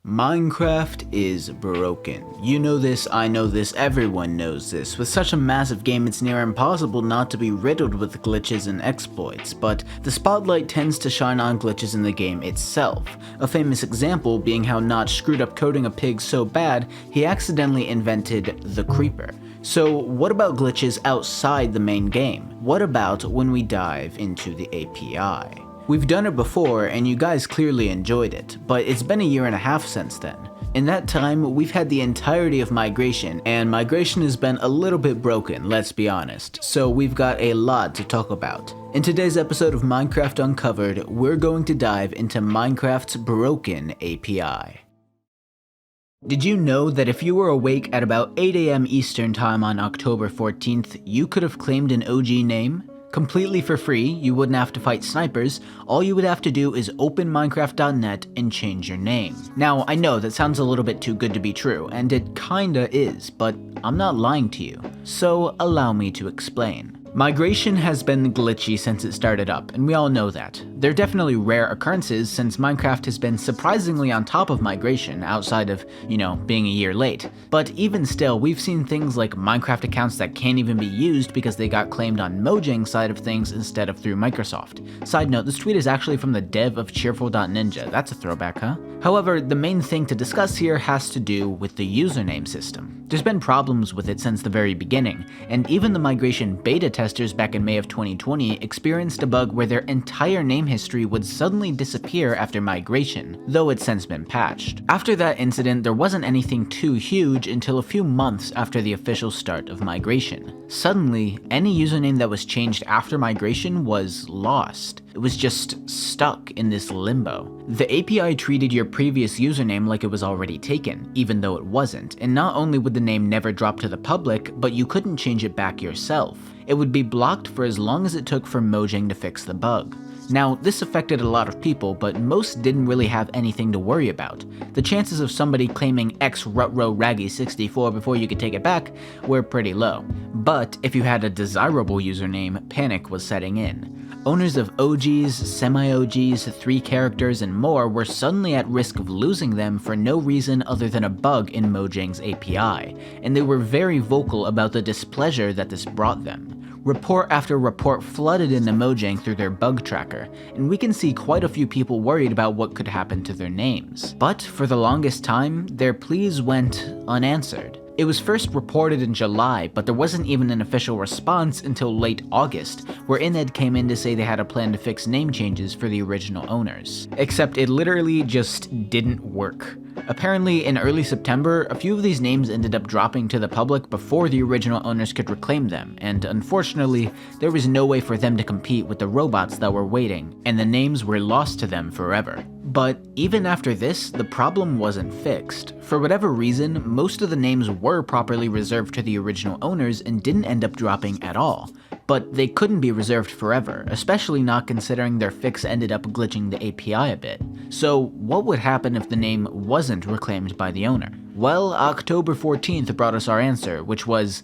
Minecraft is broken. You know this, I know this, everyone knows this. With such a massive game, it's near impossible not to be riddled with glitches and exploits, but the spotlight tends to shine on glitches in the game itself. A famous example being how Notch screwed up coding a pig so bad, he accidentally invented the creeper. So what about glitches outside the main game? What about when we dive into the API? We've done it before and you guys clearly enjoyed it, but it's been a year and a half since then. In that time, we've had the entirety of migration, and migration has been a little bit broken, let's be honest, so we've got a lot to talk about. In today's episode of Minecraft Uncovered, we're going to dive into Minecraft's broken API. Did you know that if you were awake at about 8 AM Eastern Time on October 14th, you could have claimed an OG name? Completely for free, you wouldn't have to fight snipers, all you would have to do is open Minecraft.net and change your name. Now, I know that sounds a little bit too good to be true, and it kinda is, but I'm not lying to you. So allow me to explain. Migration has been glitchy since it started up, and we all know that. They're definitely rare occurrences since Minecraft has been surprisingly on top of migration outside of, being a year late. But even still, we've seen things like Minecraft accounts that can't even be used because they got claimed on Mojang's side of things instead of through Microsoft. Side note, this tweet is actually from the dev of cheerful.ninja, that's a throwback, huh? However, the main thing to discuss here has to do with the username system. There's been problems with it since the very beginning, and even the migration beta testers back in May of 2020 experienced a bug where their entire name history would suddenly disappear after migration, though it's since been patched. After that incident, there wasn't anything too huge until a few months after the official start of migration. Suddenly, any username that was changed after migration was lost. It was just stuck in this limbo. The API treated your previous username like it was already taken, even though it wasn't, and not only would the name never drop to the public, but you couldn't change it back yourself. It would be blocked for as long as it took for Mojang to fix the bug. Now, this affected a lot of people, but most didn't really have anything to worry about. The chances of somebody claiming xrutroggy64 before you could take it back were pretty low. But if you had a desirable username, panic was setting in. Owners of OGs, semi-OGs, 3 characters, and more were suddenly at risk of losing them for no reason other than a bug in Mojang's API, and they were very vocal about the displeasure that this brought them. Report after report flooded into Mojang through their bug tracker, and we can see quite a few people worried about what could happen to their names. But for the longest time, their pleas went unanswered. It was first reported in July, but there wasn't even an official response until late August, where Ined came in to say they had a plan to fix name changes for the original owners. Except it literally just didn't work. Apparently, in early September, a few of these names ended up dropping to the public before the original owners could reclaim them, and unfortunately, there was no way for them to compete with the robots that were waiting, and the names were lost to them forever. But even after this, the problem wasn't fixed. For whatever reason, most of the names were properly reserved to the original owners and didn't end up dropping at all. But they couldn't be reserved forever, especially not considering their fix ended up glitching the API a bit. So what would happen if the name wasn't reclaimed by the owner? Well, October 14th brought us our answer, which was,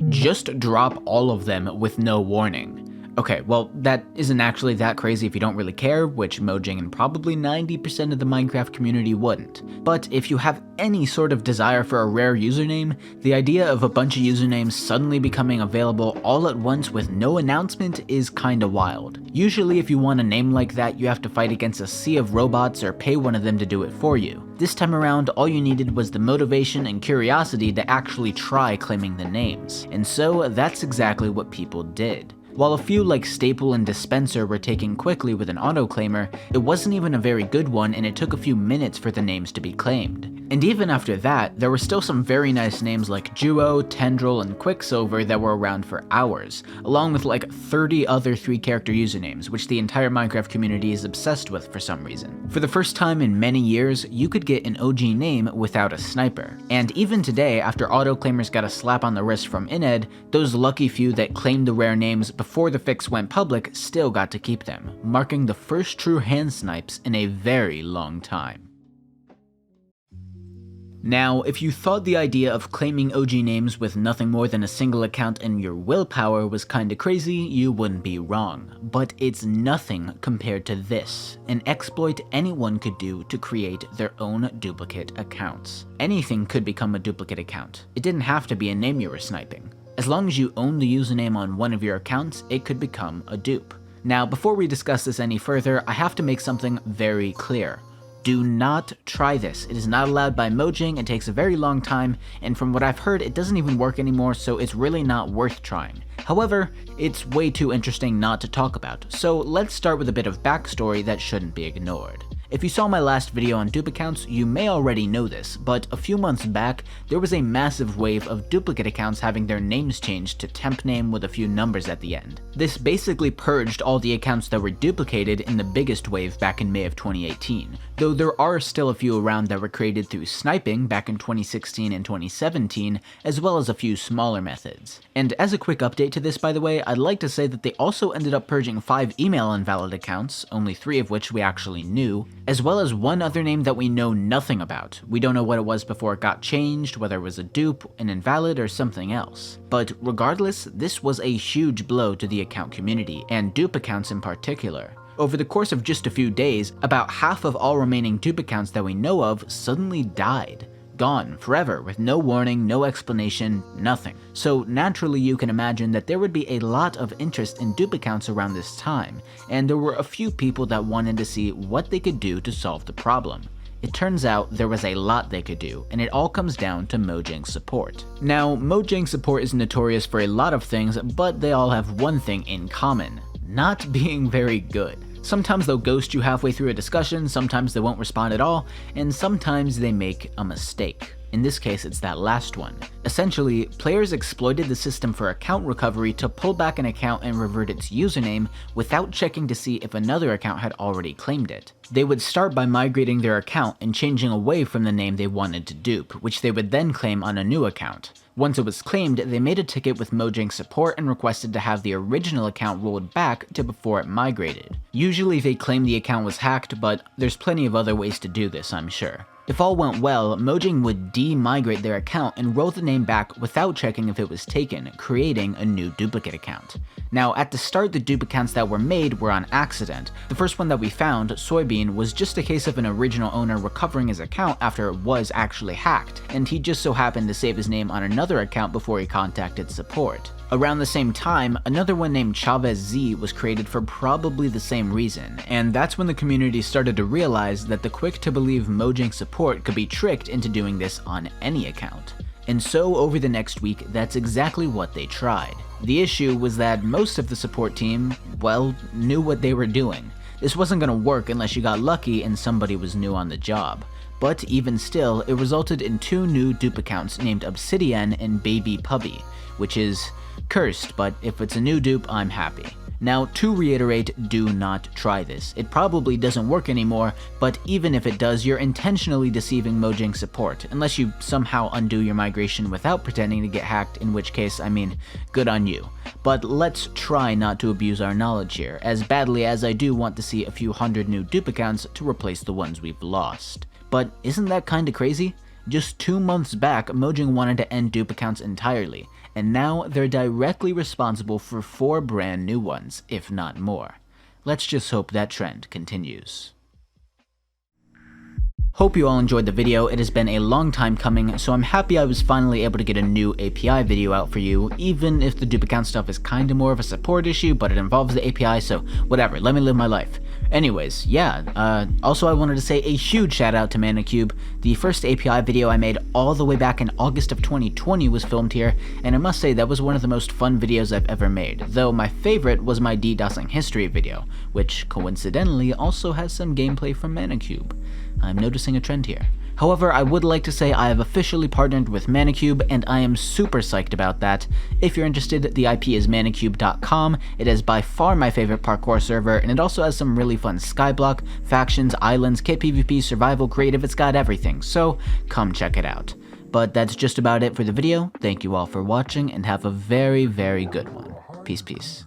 just drop all of them with no warning. Okay, well, that isn't actually that crazy if you don't really care, which Mojang and probably 90% of the Minecraft community wouldn't. But if you have any sort of desire for a rare username, the idea of a bunch of usernames suddenly becoming available all at once with no announcement is kinda wild. Usually if you want a name like that, you have to fight against a sea of robots or pay one of them to do it for you. This time around, all you needed was the motivation and curiosity to actually try claiming the names. And so that's exactly what people did. While a few like Staple and Dispenser were taken quickly with an autoclaimer, it wasn't even a very good one and it took a few minutes for the names to be claimed. And even after that, there were still some very nice names like Duo, Tendril, and Quicksilver that were around for hours, along with like 30 other 3-character usernames, which the entire Minecraft community is obsessed with for some reason. For the first time in many years, you could get an OG name without a sniper. And even today, after autoclaimers got a slap on the wrist from Ined, those lucky few that claimed the rare names before the fix went public still got to keep them, marking the first true hand snipes in a very long time. Now, if you thought the idea of claiming OG names with nothing more than a single account and your willpower was kinda crazy, you wouldn't be wrong. But it's nothing compared to this, an exploit anyone could do to create their own duplicate accounts. Anything could become a duplicate account. It didn't have to be a name you were sniping. As long as you own the username on one of your accounts, it could become a dupe. Now, before we discuss this any further, I have to make something very clear. Do not try this. It is not allowed by Mojang, it takes a very long time, and from what I've heard, it doesn't even work anymore, so it's really not worth trying. However, it's way too interesting not to talk about, so let's start with a bit of backstory that shouldn't be ignored. If you saw my last video on dupe accounts, you may already know this, but a few months back, there was a massive wave of duplicate accounts having their names changed to temp name with a few numbers at the end. This basically purged all the accounts that were duplicated in the biggest wave back in May of 2018, though there are still a few around that were created through sniping back in 2016 and 2017, as well as a few smaller methods. And as a quick update to this, by the way, I'd like to say that they also ended up purging 5 email invalid accounts, only 3 of which we actually knew, as well as one other name that we know nothing about. We don't know what it was before it got changed, whether it was a dupe, an invalid, or something else. But regardless, this was a huge blow to the account community, and dupe accounts in particular. Over the course of just a few days, about half of all remaining dupe accounts that we know of suddenly died. Gone forever with no warning, no explanation, nothing. So naturally you can imagine that there would be a lot of interest in dupe accounts around this time, and there were a few people that wanted to see what they could do to solve the problem. It turns out there was a lot they could do, and it all comes down to Mojang support. Now, Mojang support is notorious for a lot of things, but they all have one thing in common: not being very good. Sometimes they'll ghost you halfway through a discussion, sometimes they won't respond at all, and sometimes they make a mistake. In this case, it's that last one. Essentially, players exploited the system for account recovery to pull back an account and revert its username without checking to see if another account had already claimed it. They would start by migrating their account and changing away from the name they wanted to dupe, which they would then claim on a new account. Once it was claimed, they made a ticket with Mojang support and requested to have the original account rolled back to before it migrated. Usually they claim the account was hacked, but there's plenty of other ways to do this, I'm sure. If all went well, Mojang would de-migrate their account and roll the name back without checking if it was taken, creating a new duplicate account. Now, at the start, the dupe accounts that were made were on accident. The first one that we found, Soybean, was just a case of an original owner recovering his account after it was actually hacked, and he just so happened to save his name on another account before he contacted support. Around the same time, another one named Chavez Z was created for probably the same reason, and that's when the community started to realize that the quick-to-believe Mojang support could be tricked into doing this on any account. And so over the next week, that's exactly what they tried. The issue was that most of the support team, well, knew what they were doing. This wasn't gonna work unless you got lucky and somebody was new on the job. But even still, it resulted in 2 new dupe accounts named Obsidian and Baby Puppy, which is cursed, but if it's a new dupe, I'm happy. Now, to reiterate, do not try this. It probably doesn't work anymore, but even if it does, you're intentionally deceiving Mojang support, unless you somehow undo your migration without pretending to get hacked, in which case, I mean, good on you. But let's try not to abuse our knowledge here, as badly as I do want to see a few hundred new dupe accounts to replace the ones we've lost. But isn't that kinda crazy? Just 2 months back, Mojang wanted to end dupe accounts entirely, and now they're directly responsible for 4 brand new ones, if not more. Let's just hope that trend continues. Hope you all enjoyed the video. It has been a long time coming, so I'm happy I was finally able to get a new API video out for you, even if the dupe account stuff is kinda more of a support issue, but it involves the API, so whatever, let me live my life. Anyways, yeah, also I wanted to say a huge shout out to Manicube. The first API video I made all the way back in August of 2020 was filmed here, and I must say that was one of the most fun videos I've ever made, though my favorite was my DDoSing history video, which coincidentally also has some gameplay from Manicube. I'm noticing a trend here. However, I would like to say I have officially partnered with Manicube, and I am super psyched about that. If you're interested, the IP is manicube.com. It is by far my favorite parkour server, and it also has some really fun skyblock, factions, islands, kit PvP, survival, creative, it's got everything, so come check it out. But that's just about it for the video. Thank you all for watching, and have a very, very good one. Peace, peace.